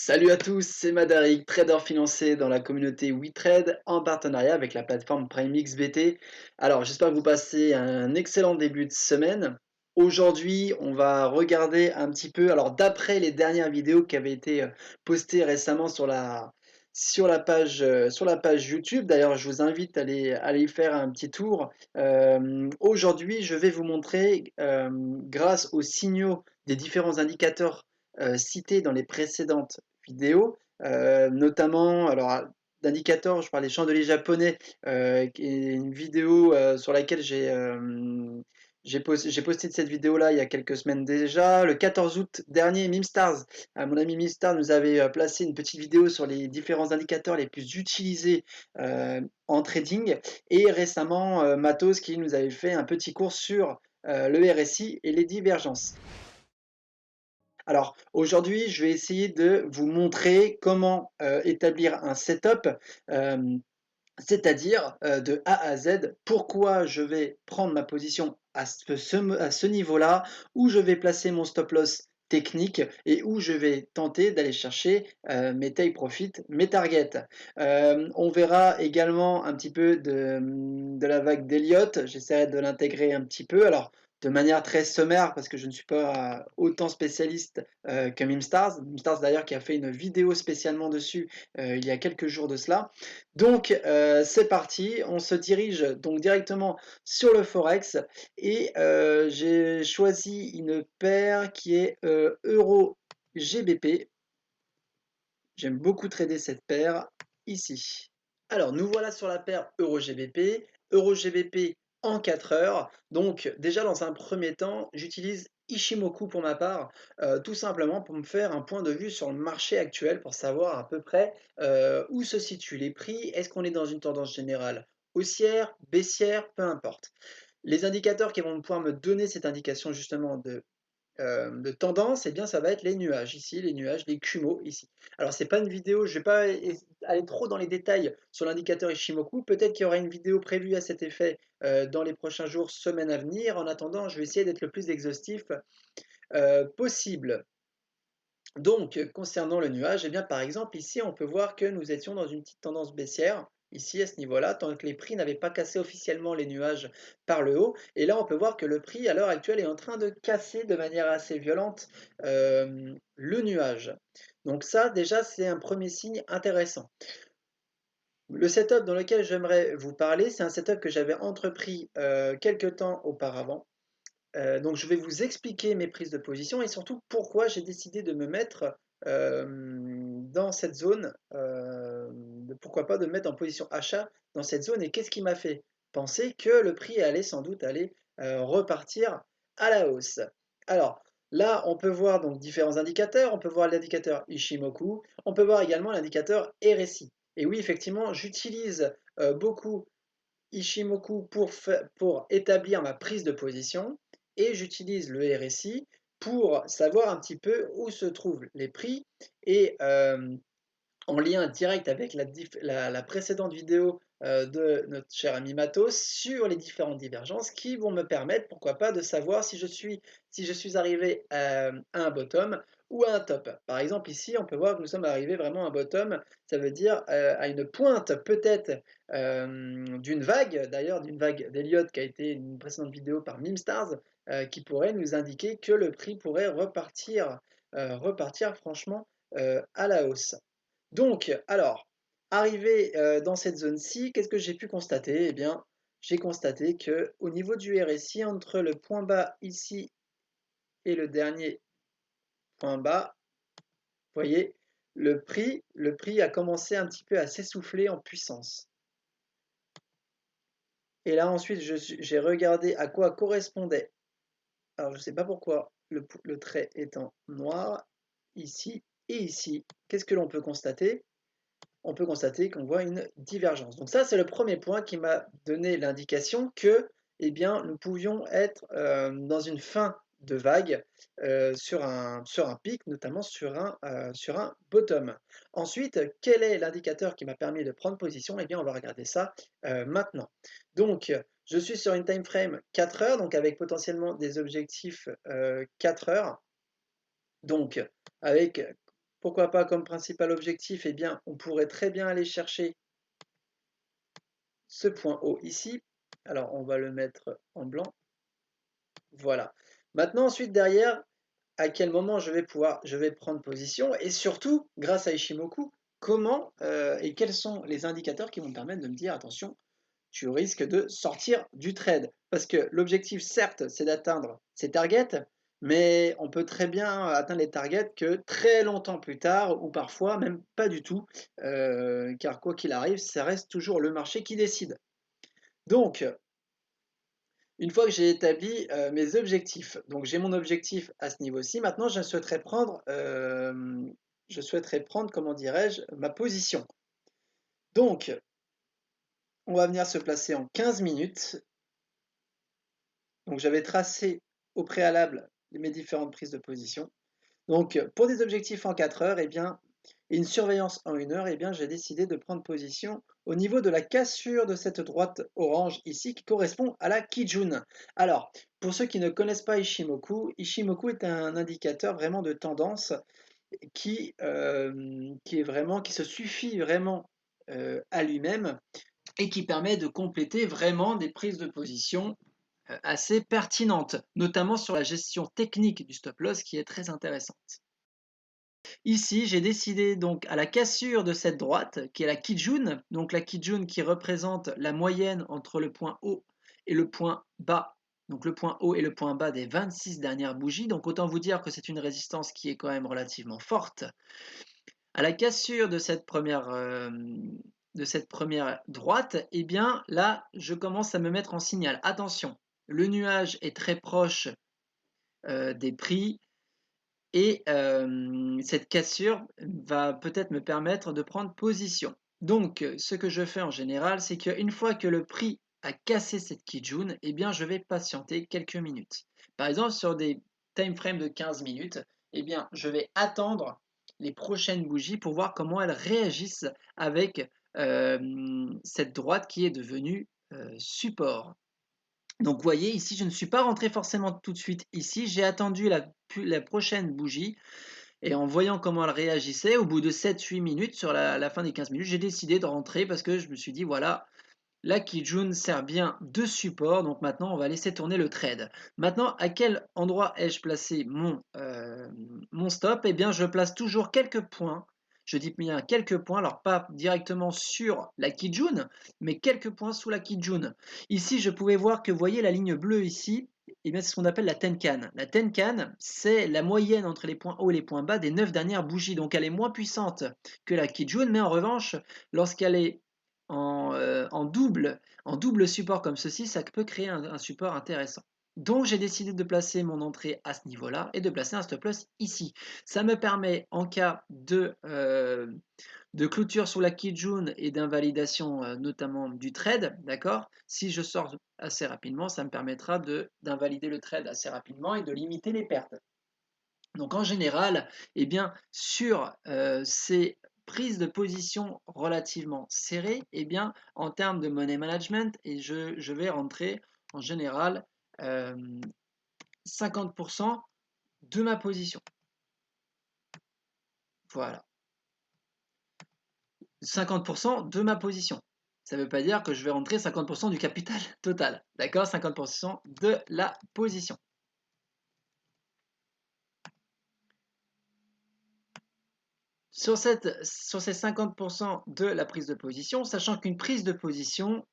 Salut à tous, c'est Madaric, trader financier dans la communauté WeTrade en partenariat avec la plateforme PrimeXBT. Alors, j'espère que vous passez un excellent début de semaine. Aujourd'hui, on va regarder un petit peu, alors d'après les dernières vidéos qui avaient été postées récemment sur la page YouTube. D'ailleurs, je vous invite à aller y faire un petit tour. Aujourd'hui, je vais vous montrer, grâce aux signaux des différents indicateurs cités dans les précédentes vidéo, notamment, alors d'indicateurs, je parle des chandeliers japonais, qui est une vidéo sur laquelle j'ai posté cette vidéo-là il y a quelques semaines déjà. Le 14 août dernier, Mimstars, mon ami Mimstars nous avait placé une petite vidéo sur les différents indicateurs les plus utilisés en trading. Et récemment, Matos qui nous avait fait un petit cours sur le RSI et les divergences. Alors aujourd'hui, je vais essayer de vous montrer comment établir un setup, euh, c'est-à-dire de A à Z, pourquoi je vais prendre ma position à ce niveau-là, où je vais placer mon stop loss technique et où je vais tenter d'aller chercher mes take profit, mes targets. On verra également un petit peu de la vague d'Elliott, j'essaierai de l'intégrer un petit peu. Alors, de manière très sommaire, parce que je ne suis pas autant spécialiste que Mimstars. Mimstars d'ailleurs qui a fait une vidéo spécialement dessus il y a quelques jours de cela. Donc c'est parti, on se dirige donc directement sur le Forex et j'ai choisi une paire qui est Euro GBP. J'aime beaucoup trader cette paire ici. Alors nous voilà sur la paire Euro GBP. Euro GBP en 4 heures. Donc déjà dans un premier temps, j'utilise Ishimoku pour ma part, tout simplement pour me faire un point de vue sur le marché actuel, pour savoir à peu près où se situent les prix. Est-ce qu'on est dans une tendance générale haussière, baissière, peu importe. Les indicateurs qui vont pouvoir me donner cette indication justement de tendance, eh bien, ça va être les nuages ici, les nuages, les cumos ici. Alors, c'est pas une vidéo, je vais pas aller trop dans les détails sur l'indicateur Ishimoku. Peut-être qu'il y aura une vidéo prévue à cet effet dans les prochains jours, semaines à venir. En attendant, je vais essayer d'être le plus exhaustif possible. Donc, concernant le nuage, eh bien, par exemple, ici, on peut voir que nous étions dans une petite tendance baissière, ici, à ce niveau-là, tant que les prix n'avaient pas cassé officiellement les nuages par le haut. Et là, on peut voir que le prix, à l'heure actuelle, est en train de casser de manière assez violente le nuage. Donc ça, déjà, c'est un premier signe intéressant. Le setup dans lequel j'aimerais vous parler, c'est un setup que j'avais entrepris quelques temps auparavant. Donc je vais vous expliquer mes prises de position et surtout pourquoi j'ai décidé de me mettre dans cette zone, pourquoi pas de me mettre en position achat dans cette zone et qu'est-ce qui m'a fait penser que le prix allait sans doute aller repartir à la hausse. Alors là, on peut voir donc différents indicateurs, on peut voir l'indicateur Ishimoku, on peut voir également l'indicateur RSI. Et oui, effectivement, j'utilise beaucoup Ishimoku pour établir ma prise de position et j'utilise le RSI pour savoir un petit peu où se trouvent les prix et en lien direct avec la précédente vidéo de notre cher ami Matos sur les différentes divergences qui vont me permettre, pourquoi pas, de savoir si je suis arrivé à un bottom ou à un top. Par exemple, ici, on peut voir que nous sommes arrivés vraiment à un bottom, ça veut dire à une pointe peut-être d'une vague, d'ailleurs d'une vague d'Elliott qui a été une précédente vidéo par Mimstars, qui pourrait nous indiquer que le prix pourrait repartir franchement à la hausse. Donc, alors, arrivé dans cette zone-ci, qu'est-ce que j'ai pu constater? Eh bien, j'ai constaté que au niveau du RSI, entre le point bas ici et le dernier point bas, vous voyez, le prix a commencé un petit peu à s'essouffler en puissance. Et là, ensuite, j'ai regardé à quoi correspondait. Alors, je ne sais pas pourquoi le trait est en noir, ici et ici. Qu'est-ce que l'on peut constater? On peut constater qu'on voit une divergence. Donc ça, c'est le premier point qui m'a donné l'indication que, eh bien, nous pouvions être dans une fin de vague sur un pic, notamment sur un bottom. Ensuite, quel est l'indicateur qui m'a permis de prendre position? Eh bien, on va regarder ça maintenant. Donc, je suis sur une time frame 4 heures, donc avec potentiellement des objectifs 4 heures. Donc, avec pourquoi pas comme principal objectif? Eh bien, on pourrait très bien aller chercher ce point haut ici. Alors, on va le mettre en blanc. Voilà. Maintenant, ensuite, derrière, à quel moment je vais prendre position et surtout, grâce à Ishimoku, comment et quels sont les indicateurs qui vont me permettre de me dire: «Attention, tu risques de sortir du trade». Parce que l'objectif, certes, c'est d'atteindre ses targets, mais on peut très bien atteindre les targets que très longtemps plus tard ou parfois même pas du tout, car quoi qu'il arrive, ça reste toujours le marché qui décide. Donc, une fois que j'ai établi, mes objectifs, donc j'ai mon objectif à ce niveau-ci, maintenant je souhaiterais prendre, comment dirais-je, ma position. Donc, on va venir se placer en 15 minutes. Donc j'avais tracé au préalable mes différentes prises de position. Donc pour des objectifs en 4 heures, eh bien, et une surveillance en 1 heure, eh bien, j'ai décidé de prendre position au niveau de la cassure de cette droite orange ici qui correspond à la Kijun. Alors, pour ceux qui ne connaissent pas Ishimoku, Ishimoku est un indicateur vraiment de tendance qui se suffit vraiment à lui-même et qui permet de compléter vraiment des prises de position assez pertinentes, notamment sur la gestion technique du stop loss qui est très intéressante. Ici, j'ai décidé donc à la cassure de cette droite, qui est la Kijun, donc la Kijun qui représente la moyenne entre le point haut et le point bas, donc le point haut et le point bas des 26 dernières bougies, donc autant vous dire que c'est une résistance qui est quand même relativement forte. À la cassure de cette première droite, eh bien là, je commence à me mettre en signal. Attention, le nuage est très proche des prix et cette cassure va peut-être me permettre de prendre position. Donc, ce que je fais en général, c'est qu'une fois que le prix a cassé cette Kijun, eh bien, je vais patienter quelques minutes. Par exemple, sur des time frames de 15 minutes, eh bien, je vais attendre les prochaines bougies pour voir comment elles réagissent avec cette droite qui est devenue support. Donc, vous voyez, ici, je ne suis pas rentré forcément tout de suite ici. J'ai attendu la prochaine bougie et en voyant comment elle réagissait, au bout de 7-8 minutes, sur la fin des 15 minutes, j'ai décidé de rentrer parce que je me suis dit, voilà, la Kijun sert bien de support, donc maintenant, on va laisser tourner le trade. Maintenant, à quel endroit ai-je placé mon stop? Eh bien, je place toujours quelques points. Je dis bien quelques points, alors pas directement sur la Kijun, mais quelques points sous la Kijun. Ici, je pouvais voir que, vous voyez la ligne bleue ici, eh bien, c'est ce qu'on appelle la Tenkan. La Tenkan, c'est la moyenne entre les points hauts et les points bas des 9 dernières bougies. Donc, elle est moins puissante que la Kijun, mais en revanche, lorsqu'elle est en double support comme ceci, ça peut créer un support intéressant. Donc j'ai décidé de placer mon entrée à ce niveau-là et de placer un stop loss ici. Ça me permet en cas de clôture sur la Kijun et d'invalidation notamment du trade, d'accord? Si je sors assez rapidement, ça me permettra d'invalider le trade assez rapidement et de limiter les pertes. Donc en général, eh bien, sur ces prises de position relativement serrées, eh bien, en termes de money management, et je vais rentrer en général 50% de ma position. Voilà. 50% de ma position. Ça ne veut pas dire que je vais rentrer 50% du capital total. D'accord? 50% de la position. Sur ces 50% de la prise de position, sachant qu'une prise de position,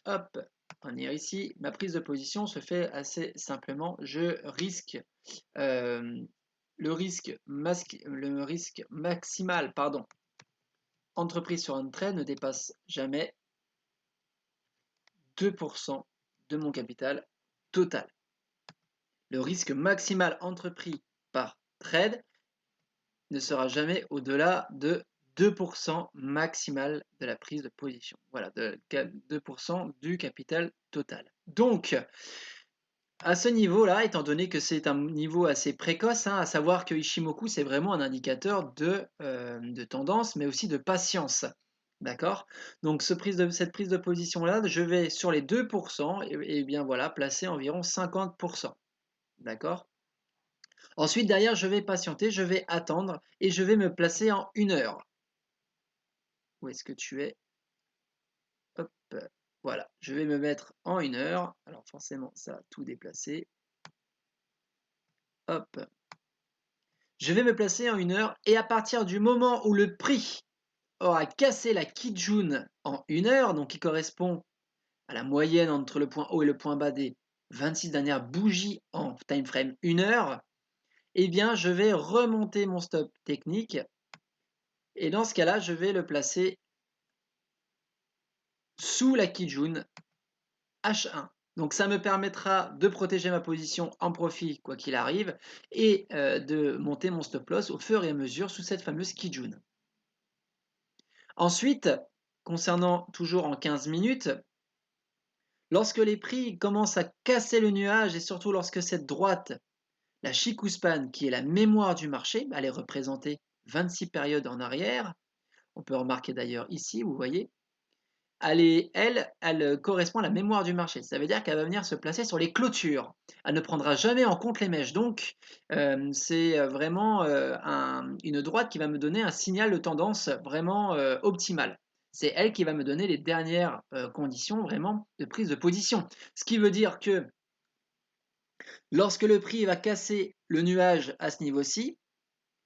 hop, on est ici, ma prise de position se fait assez simplement. Je risque le risque maximal, pardon, entreprise sur un trade ne dépasse jamais 2% de mon capital total. Le risque maximal entrepris par trade ne sera jamais au-delà de 2% maximal de la prise de position. Voilà, de 2% du capital total. Donc, à ce niveau-là, étant donné que c'est un niveau assez précoce, à savoir que Ishimoku, c'est vraiment un indicateur de tendance, mais aussi de patience. D'accord? Donc, cette prise de position-là, je vais sur les 2% et bien voilà, placer environ 50%. D'accord? Ensuite, derrière, je vais patienter, je vais attendre et je vais me placer en 1 heure. Où est-ce que tu es? Hop, voilà, je vais me mettre en 1 heure. Alors forcément, ça va tout déplacer. Hop, je vais me placer en 1 heure et à partir du moment où le prix aura cassé la Kijun en 1 heure, donc qui correspond à la moyenne entre le point haut et le point bas des 26 dernières bougies en time frame 1 heure, eh bien je vais remonter mon stop technique et dans ce cas-là, je vais le placer sous la Kijun H1. Donc ça me permettra de protéger ma position en profit quoi qu'il arrive et de monter mon stop loss au fur et à mesure sous cette fameuse Kijun. Ensuite, concernant toujours en 15 minutes, lorsque les prix commencent à casser le nuage et surtout lorsque cette droite, la Chikuspan, qui est la mémoire du marché, elle est représentée 26 périodes en arrière, on peut remarquer d'ailleurs ici, vous voyez, elle correspond à la mémoire du marché. Ça veut dire qu'elle va venir se placer sur les clôtures. Elle ne prendra jamais en compte les mèches. Donc, c'est vraiment une droite qui va me donner un signal de tendance vraiment optimal. C'est elle qui va me donner les dernières conditions vraiment de prise de position. Ce qui veut dire que lorsque le prix va casser le nuage à ce niveau-ci,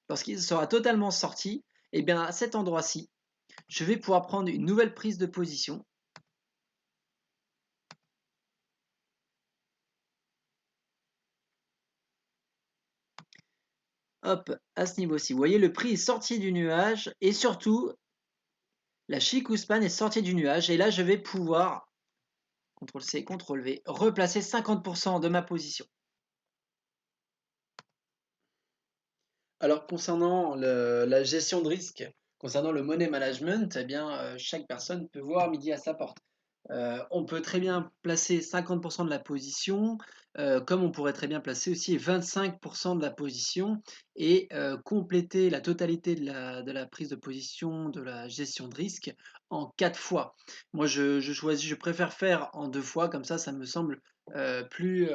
lorsqu'il sera totalement sorti, et bien à cet endroit-ci, je vais pouvoir prendre une nouvelle prise de position. Hop, à ce niveau-ci. Vous voyez, le prix est sorti du nuage et surtout, la Chikuspan est sortie du nuage. Et là, je vais pouvoir, CTRL-C, CTRL-V, replacer 50% de ma position. Alors, concernant la gestion de risque, concernant le money management, eh bien, chaque personne peut voir midi à sa porte. On peut très bien placer 50% de la position, comme on pourrait très bien placer aussi 25% de la position et compléter la totalité de la prise de position, de la gestion de risque en 4 fois. Moi, je préfère faire en 2 fois, comme ça me semble plus,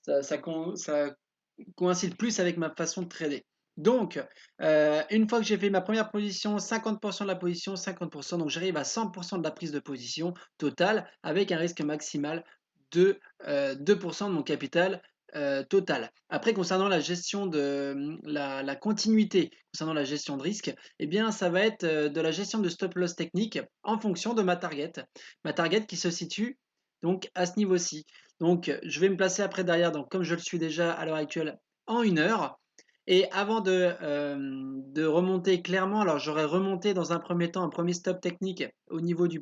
ça coïncide plus avec ma façon de trader. Donc, une fois que j'ai fait ma première position, 50% de la position, 50%, donc j'arrive à 100% de la prise de position totale avec un risque maximal de 2% de mon capital total. Après, concernant la gestion de la continuité, concernant la gestion de risque, eh bien, ça va être de la gestion de stop loss technique en fonction de ma target. Ma target qui se situe donc à ce niveau-ci. Donc, je vais me placer après derrière, donc comme je le suis déjà à l'heure actuelle, en 1 heure. Et avant de remonter clairement, alors j'aurais remonté dans un premier temps un premier stop technique au niveau de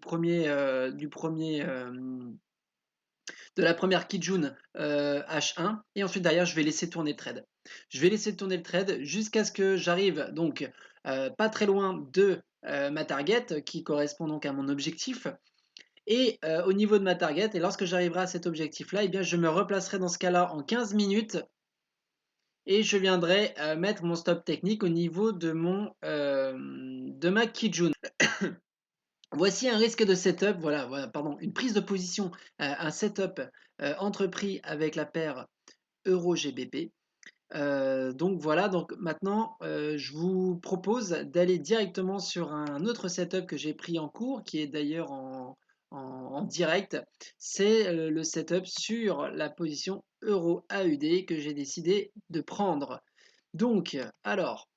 la première Kijun H1 et ensuite derrière je vais laisser tourner le trade. Je vais laisser tourner le trade jusqu'à ce que j'arrive donc pas très loin de ma target qui correspond donc à mon objectif. Et au niveau de ma target, et lorsque j'arriverai à cet objectif-là, eh bien, je me replacerai dans ce cas-là en 15 minutes et je viendrai mettre mon stop technique au niveau de ma Kijun. Voici un risque de setup, voilà, pardon, une prise de position, un setup entrepris avec la paire Euro-GBP. Donc voilà, donc maintenant je vous propose d'aller directement sur un autre setup que j'ai pris en cours, qui est d'ailleurs en direct. C'est le setup sur la position Euro AUD que j'ai décidé de prendre. Donc, alors,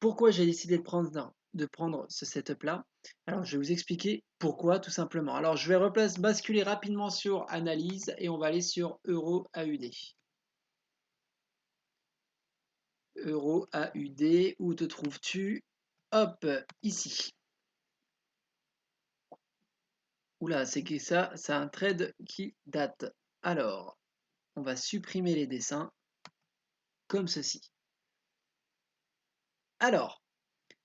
pourquoi j'ai décidé de prendre ce setup là? Alors, je vais vous expliquer pourquoi tout simplement. Alors, je vais basculer rapidement sur analyse et on va aller sur Euro AUD. Euro AUD, où te trouves-tu? Hop, ici. Oula, c'est que ça, c'est un trade qui date. Alors, on va supprimer les dessins comme ceci. Alors,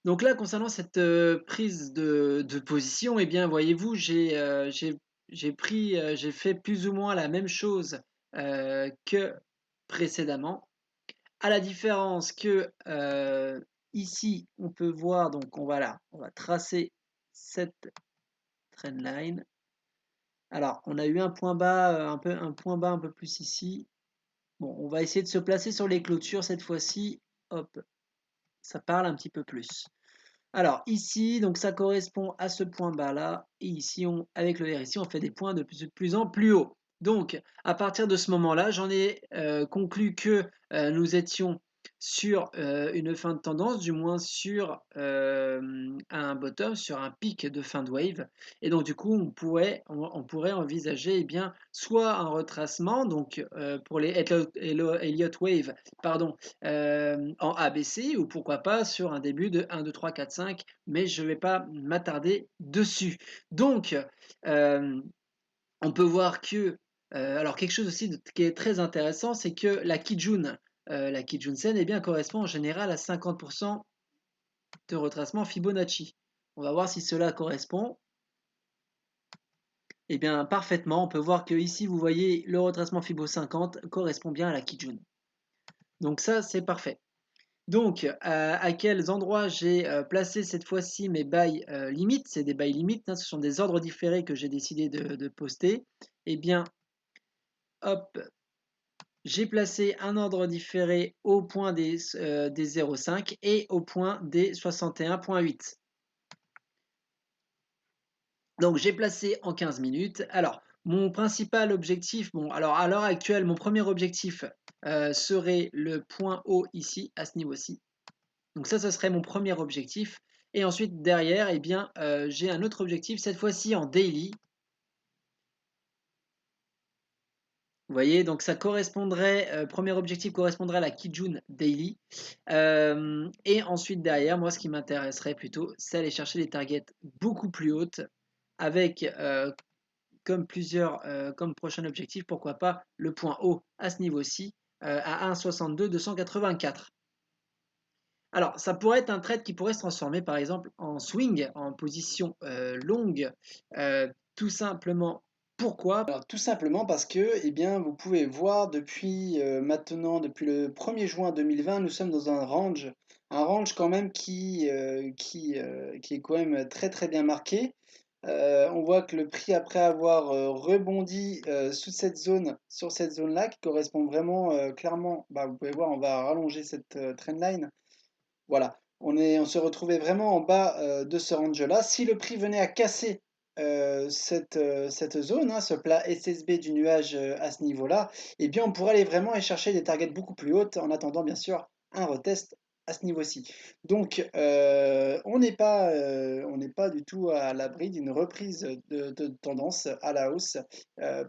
donc là, concernant cette prise de position, eh bien, voyez-vous, j'ai fait plus ou moins la même chose que précédemment. À la différence que ici, on peut voir, donc on va tracer cette trendline. Alors, on a eu un point bas un peu plus ici. Bon, on va essayer de se placer sur les clôtures cette fois-ci. Hop, ça parle un petit peu plus. Alors ici, donc ça correspond à ce point bas là, et ici, avec le R ici, on fait des points de plus en plus haut. Donc à partir de ce moment-là, j'en ai conclu que nous étions sur une fin de tendance, du moins sur un bottom, sur un pic de fin de wave. Et donc du coup, on pourrait envisager eh bien, soit un retracement, donc pour les Elliott Wave, pardon, en ABC, ou pourquoi pas sur un début de 1, 2, 3, 4, 5, mais je ne vais pas m'attarder dessus. Donc, on peut voir que, alors quelque chose aussi qui est très intéressant, c'est que la Kijun-sen, eh bien, correspond en général à 50% de retracement Fibonacci. On va voir si cela correspond. Eh bien, parfaitement, on peut voir que ici, vous voyez, le retracement Fibo 50 correspond bien à la Kijun. Donc ça, c'est parfait. Donc, à quels endroits j'ai placé cette fois-ci mes bails limites? C'est des bails limites, hein, ce sont des ordres différés que j'ai décidé de poster. Eh bien, hop, j'ai placé un ordre différé au point des 0,5 et au point des 61,8. Donc, j'ai placé en 15 minutes. Alors, mon principal objectif, bon, alors à l'heure actuelle, mon premier objectif serait le point haut ici, à ce niveau-ci. Donc ça, ce serait mon premier objectif. Et ensuite, derrière, eh bien, j'ai un autre objectif, cette fois-ci en daily. Vous voyez, donc ça correspondrait, premier objectif correspondrait à la Kijun Daily. Et ensuite, derrière, moi, ce qui m'intéresserait plutôt, c'est aller chercher des targets beaucoup plus hautes avec comme prochain objectif, pourquoi pas, le point haut à ce niveau-ci, à 1,62 284. Alors, ça pourrait être un trade qui pourrait se transformer par exemple en swing, en position longue, tout simplement. Pourquoi? Alors, tout simplement parce que, eh bien, vous pouvez voir depuis maintenant, depuis le 1er juin 2020, nous sommes dans un range quand même qui est quand même très très bien marqué. On voit que le prix, après avoir rebondi sur cette zone-là, qui correspond vraiment clairement, bah, vous pouvez voir, on va rallonger cette trendline. Voilà, on se retrouvait vraiment en bas de ce range-là. Si le prix venait à casser cette zone, hein, ce plat SSB du nuage à ce niveau-là, eh bien on pourrait aller vraiment et chercher des targets beaucoup plus hautes en attendant bien sûr un retest à ce niveau-ci. Donc on n'est pas du tout à l'abri d'une reprise de tendance à la hausse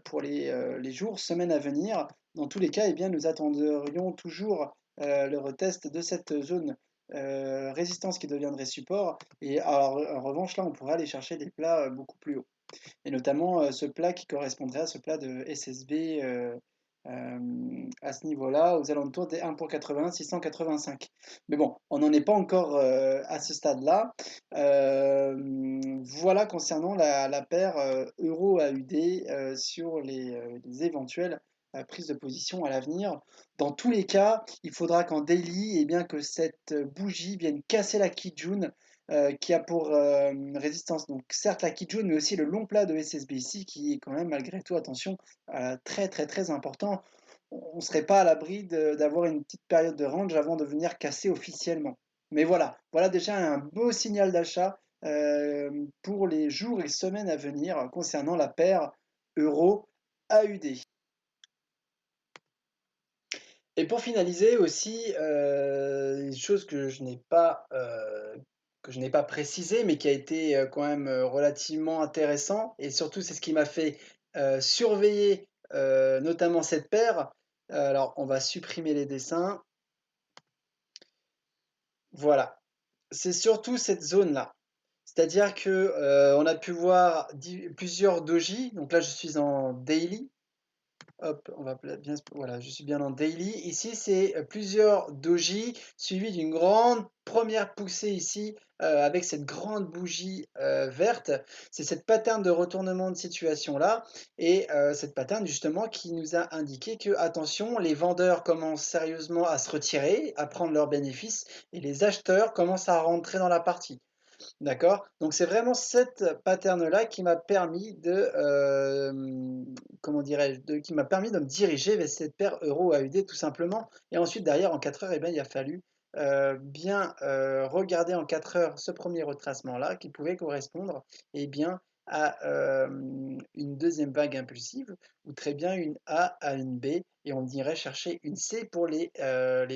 pour les jours, semaines à venir. Dans tous les cas, eh bien, nous attendrions toujours le retest de cette zone résistance qui deviendrait support. Et alors, en revanche, là, on pourrait aller chercher des plats beaucoup plus hauts. Et notamment ce plat qui correspondrait à ce plat de SSB à ce niveau-là, aux alentours des 1,80, 685. Mais bon, on n'en est pas encore à ce stade-là. Voilà concernant la paire euro-AUD sur les éventuelles prises de position à l'avenir. Dans tous les cas, il faudra qu'en daily, eh bien, que cette bougie vienne casser la Kijun qui a pour résistance, donc certes la Kijun, mais aussi le long plat de SSB ici, qui est quand même malgré tout, attention, très très très important. On ne serait pas à l'abri d'avoir une petite période de range avant de venir casser officiellement. Mais voilà, voilà déjà un beau signal d'achat pour les jours et semaines à venir concernant la paire euro-AUD. Et pour finaliser aussi, une chose que je n'ai pas précisé, mais qui a été quand même relativement intéressant, et surtout c'est ce qui m'a fait surveiller notamment cette paire. Alors on va supprimer les dessins. Voilà, c'est surtout cette zone-là. C'est-à-dire que on a pu voir plusieurs doji. Donc là je suis en daily. Hop, on va bien, voilà, je suis bien en daily. Ici, c'est plusieurs doji suivi d'une grande première poussée ici avec cette grande bougie verte. C'est cette pattern de retournement de situation là et cette pattern justement qui nous a indiqué que attention, les vendeurs commencent sérieusement à se retirer, à prendre leurs bénéfices et les acheteurs commencent à rentrer dans la partie. D'accord? Donc c'est vraiment cette pattern-là qui m'a permis de, comment dirais-je? Qui m'a permis de me diriger vers cette paire euro AUD tout simplement et ensuite derrière en 4 heures et bien il a fallu, bien, regarder en 4 heures ce premier retracement-là qui pouvait correspondre et bien à, une deuxième vague impulsive ou très bien une A à une B et on irait chercher une C pour les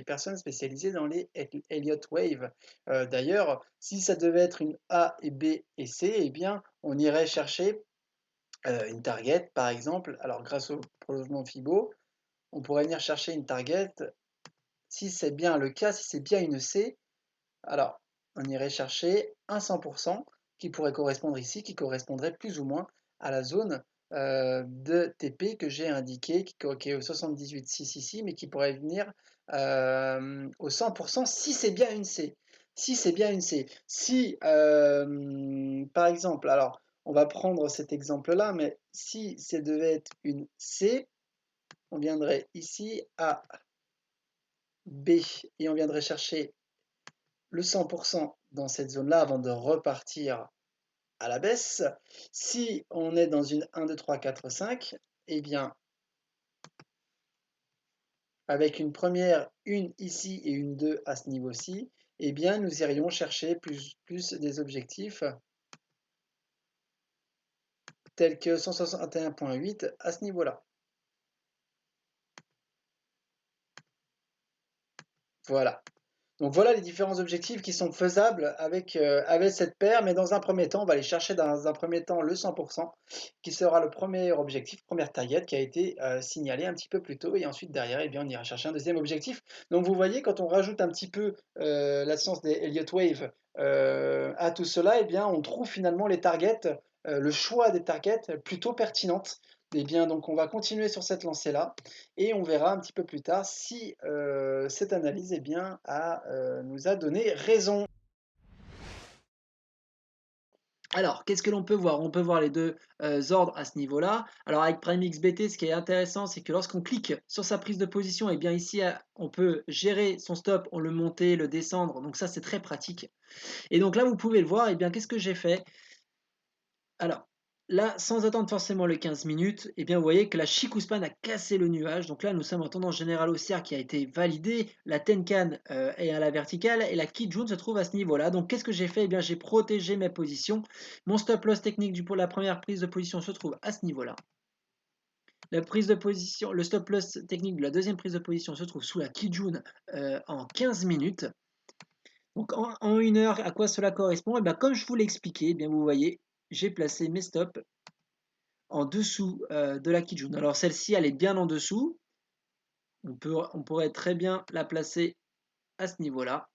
personnes spécialisées dans les Elliott Wave. D'ailleurs, si ça devait être une A et B et C, eh bien, on irait chercher une target, par exemple. Alors, grâce au prolongement Fibo, on pourrait venir chercher une target. Si c'est bien le cas, si c'est bien une C, alors on irait chercher un 100% qui pourrait correspondre ici, qui correspondrait plus ou moins à la zone de TP que j'ai indiqué, qui est au 78,6 ici, mais qui pourrait venir au 100% si c'est bien une C. Si c'est bien une C. Si, par exemple, alors on va prendre cet exemple-là, mais si ça devait être une C, on viendrait ici à B et on viendrait chercher le 100% dans cette zone-là avant de repartir à la baisse. Si on est dans une 1, 2, 3, 4, 5, eh bien, avec une première, une ici et une 2 à ce niveau-ci, eh bien, nous irions chercher plus des objectifs tels que 161,8 à ce niveau-là. Voilà. Donc voilà les différents objectifs qui sont faisables avec cette paire, mais dans un premier temps, on va aller chercher dans un premier temps le 100%, qui sera le premier objectif, première target qui a été signalé un petit peu plus tôt, et ensuite derrière, eh bien, on ira chercher un deuxième objectif. Donc vous voyez, quand on rajoute un petit peu la science des Elliott Wave à tout cela, eh bien, on trouve finalement les targets, le choix des targets plutôt pertinentes. Eh bien, donc on va continuer sur cette lancée-là et on verra un petit peu plus tard si cette analyse eh bien, nous a donné raison. Alors, qu'est-ce que l'on peut voir? On peut voir les deux ordres à ce niveau-là. Alors, avec PrimeXBT, ce qui est intéressant, c'est que lorsqu'on clique sur sa prise de position, et bien ici, on peut gérer son stop, on le monter, le descendre. Donc ça, c'est très pratique. Et donc là, vous pouvez le voir. Et bien, qu'est-ce que j'ai fait? Alors, là, sans attendre forcément les 15 minutes, eh bien, vous voyez que la Chikuspan a cassé le nuage. Donc là, nous sommes en tendance générale haussière qui a été validée. La Tenkan est à la verticale et la Kijun se trouve à ce niveau-là. Donc, qu'est-ce que j'ai fait? Eh bien, j'ai protégé mes positions. Mon stop loss technique pour la première prise de position se trouve à ce niveau-là. La prise de position, le stop loss technique de la deuxième prise de position se trouve sous la Kijun en 15 minutes. Donc en une heure, à quoi cela correspond? Eh bien, comme je vous l'ai expliqué, eh bien, vous voyez, j'ai placé mes stops en dessous de la Kijun. Alors celle-ci, elle est bien en dessous. On pourrait très bien la placer à ce niveau-là.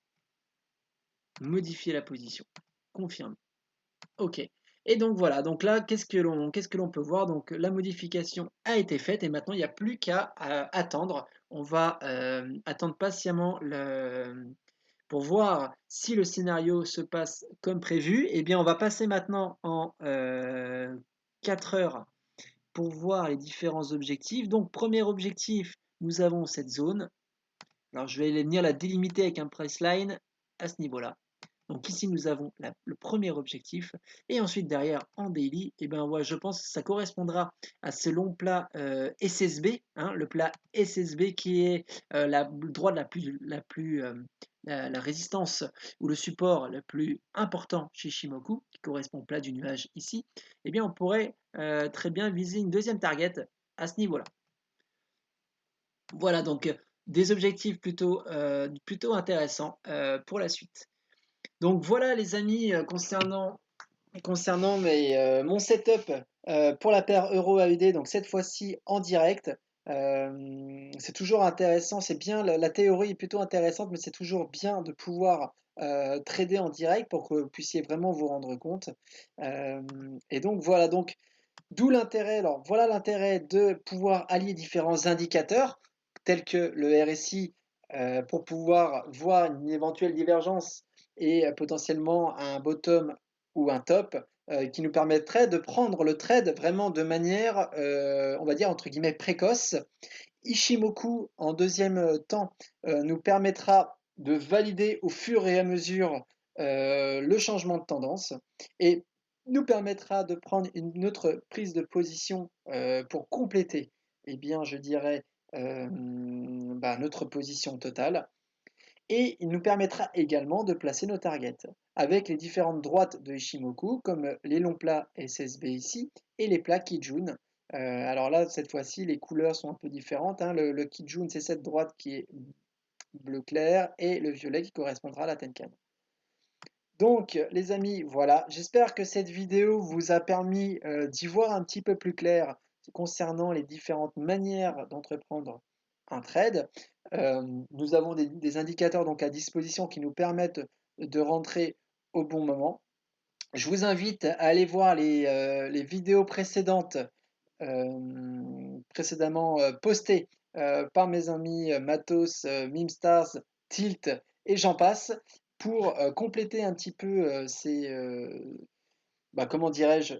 Modifier la position. Confirmer. OK. Et donc voilà, donc là, qu'est-ce que l'on peut voir? Donc la modification a été faite et maintenant il n'y a plus qu'à attendre. On va attendre patiemment pour voir si le scénario se passe comme prévu. Eh bien, on va passer maintenant en 4 heures pour voir les différents objectifs. Donc, premier objectif, nous avons cette zone. Alors, je vais venir la délimiter avec un price line à ce niveau-là. Donc ici, nous avons le premier objectif. Et ensuite, derrière, en daily, eh ben, ouais, je pense que ça correspondra à ce long plat SSB, hein, le plat SSB qui est le droit de la résistance ou le support le plus important chez Shimoku, qui correspond au plat du nuage ici. Eh bien, on pourrait très bien viser une deuxième target à ce niveau-là. Voilà, donc des objectifs plutôt intéressants pour la suite. Donc voilà les amis, concernant mon setup pour la paire Euro AUD, donc cette fois-ci en direct. C'est toujours intéressant, c'est bien, la théorie est plutôt intéressante, mais c'est toujours bien de pouvoir trader en direct pour que vous puissiez vraiment vous rendre compte. Euh, et donc voilà, donc d'où l'intérêt, alors voilà l'intérêt de pouvoir allier différents indicateurs tels que le RSI pour pouvoir voir une éventuelle divergence et potentiellement un bottom ou un top qui nous permettrait de prendre le trade vraiment de manière, on va dire, entre guillemets, précoce. Ishimoku, en deuxième temps, nous permettra de valider au fur et à mesure le changement de tendance et nous permettra de prendre une autre prise de position, pour compléter, eh bien, je dirais, notre position totale et il nous permettra également de placer nos targets avec les différentes droites de Ishimoku comme les longs plats SSB ici et les plats Kijun. Alors là, cette fois-ci, les couleurs sont un peu différentes, hein. Le Kijun, c'est cette droite qui est bleu clair et le violet qui correspondra à la Tenkan. Donc, les amis, voilà, j'espère que cette vidéo vous a permis d'y voir un petit peu plus clair concernant les différentes manières d'entreprendre un trade. Nous avons des indicateurs donc à disposition qui nous permettent de rentrer au bon moment. Je vous invite à aller voir les vidéos précédemment postées par mes amis Matos, Mimstars, Tilt et j'en passe pour compléter un petit peu comment dirais-je,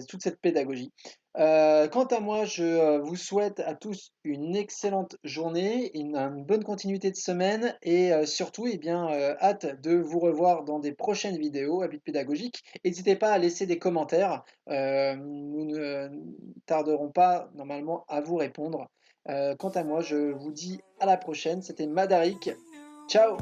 toute cette pédagogie. Quant à moi, je vous souhaite à tous une excellente journée, une bonne continuité de semaine et surtout, eh bien, hâte de vous revoir dans des prochaines vidéos à but pédagogique. N'hésitez pas à laisser des commentaires, nous ne tarderons pas normalement à vous répondre. Quant à moi, je vous dis à la prochaine, c'était Madarik, ciao!